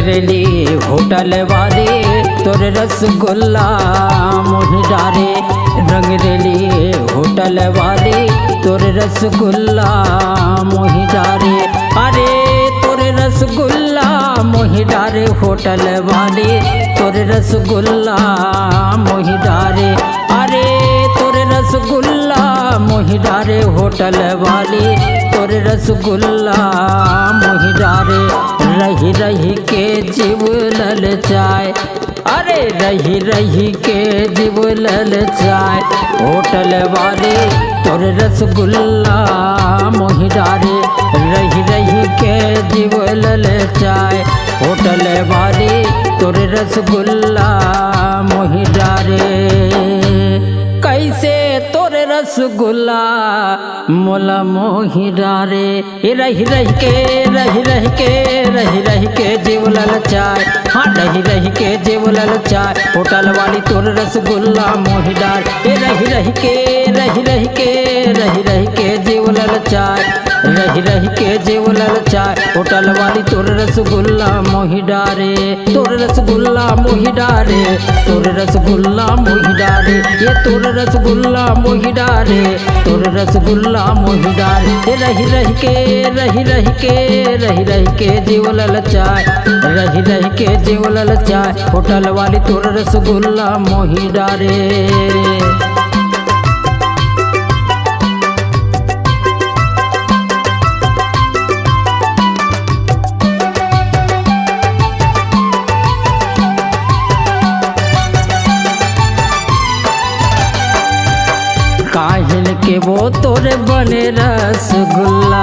रंगरेली hotel वाले तोर रसगुल्ला मोहि डारे। रंगरेली होटल वाले तोर रसगुल्ला मोहि डारे। अरे तोर रसगुल्ला मोहि डारे होटल वाले तोर रसगुल्ला मोहि डारे। अरे तोर रसगुल्ला मोहि डारे होटल वाले तोर रसगुल्ला मोहि डारे। रही रही के जीव ललचाए, अरे रही रही के जीव ललचाए होटल वाले तोर रसगुल्ला मोहि डारे। रही रही के जीव ललचाए होटल वाले तोर रसगुल्ला मोहि डारे। कैसे तोर रसगुल्ला मोला मोहि डारे। रही रही के रही रही के रही रही के जीव ललचाए, हाँ रही रही के जीव ललचाए होटल वाली तोर रसगुल्ला मोहि डारे। रही रही के रही रही के रही रही के जीव ललचाए, रही रही के जीव ललचाए होटल वाली तोर रसगुल्ला मोहि डारे। तोर रसगुल्ला मोहि डारे, तोर रसगुल्ला मोहि डारे। ये तोर रसगुल्ला मोहि डारे, तोर रसगुल्ला मोहि डारे। रही रही के रही रही के रही रही के जीव ललचाए, रही रही के जीव ललचाए होटल वाली तोर रसगुल्ला मोहि डारे। काहिल के वो तोरे बने रसगुल्ला,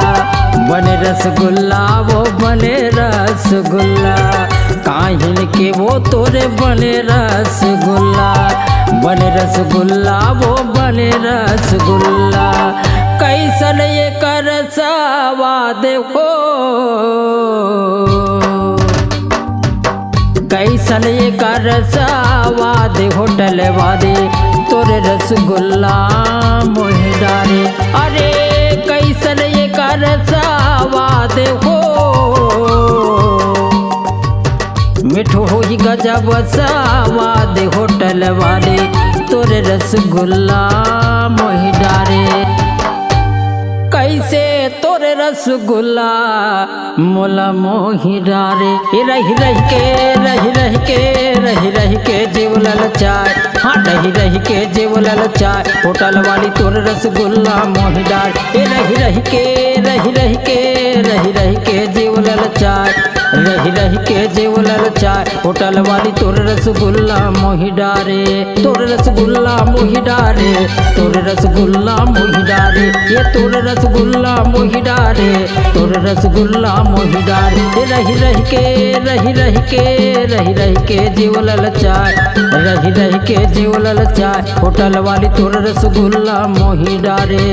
बने रसगुल्ला वो बने रसगुल्ला। काहिल के वो तोरे बने रसगुल्ला, बने रसगुल्ला वो बने रसगुल्ला। कैसन ये कर स्वाद हो, कैसन ये कर स्वाद होटल वाले तोर रसगुल्ला मोहि डारे। अरे कैसन ये कर स्वाद हो, मिठो ही गजब स्वाद होटल वाले तोर रसगुल्ला मोहि डारे। कैसे तोर रसगुल्ला मोला मोहि डारे। रही रही के रही रही के रही रही के जीव ललचाए, हाँ रही रही के जीव ललचाए होटल वाली तोर रसगुल्ला मोहि डारे। रही रही के रही रही के रही रही के जीव ललचाए, रही रही के जीव ललचाए होटल वाली तोर रसगुल्ला मोहि डारे। तोर रसगुल्ला मोहि डारे, तोर रसगुल्ला मोहि डारे। ये तोर रसगुल्ला मोहि डारे, तोर रसगुल्ला मोहि डारे। रही रही के रही रही के रही रही के जीव ललचाए, रही रही के जीव ललचाए होटल वाली तोर रसगुल्ला मोहि डारे।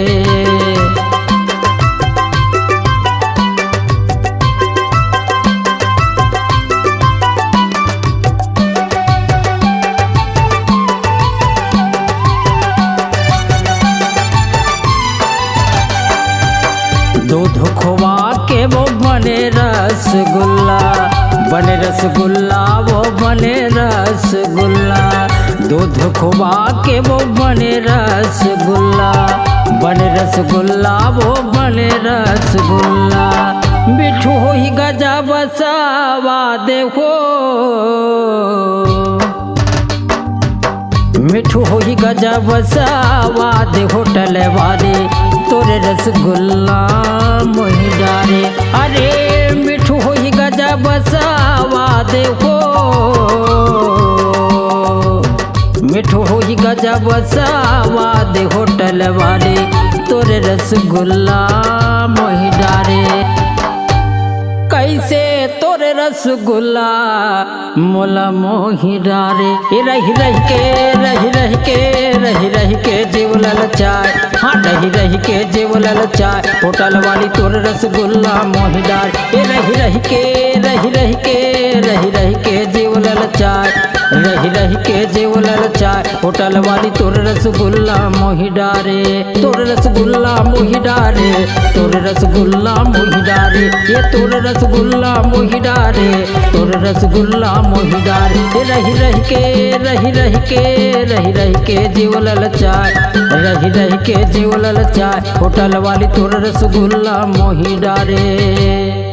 दूध खोवा के वो बने रसगुल्ला, बने रसगुल्ला वो बने रसगुल्ला। दूध खोवा के वो बने रसगुल्ला, बने रसगुल्ला वो बने रसगुल्ला। मिठो ही गजब स्वाद हो, मिठो ही गजब स्वाद होटल वाले तोर रसगुल्ला मोहि डारे। अरे मिठो ही गजब स्वाद हो, मिठो ही गजब स्वाद होटल वाले तोर रसगुल्ला मोहि डारे। कैसे तोर रसगुल्ला मोला मोहि डारे। रही रही के रही रही के रही रही के जीव ललचाए, हाँ रही रही के जीव ललचाए होटल वाली तोर रसगुल्ला मोहि डारे। रही रही के रही रही के रही रही के जीव ललचाए, रही रही के जीव ललचाए, होटल वाली तोर रसगुल्ला मोहि डारे, तोर रसगुल्ला मोहि डारे, तोर रसगुल्ला मोहि डारे, ये तोर रसगुल्ला मोहि डारे, तोर रसगुल्ला मोहि डारे। रही रही के रही रही के रही रही के जीव ललचाए, रही रही के जीव ललचाए, होटल वाली तोर रसगुल्ला मोहि डारे।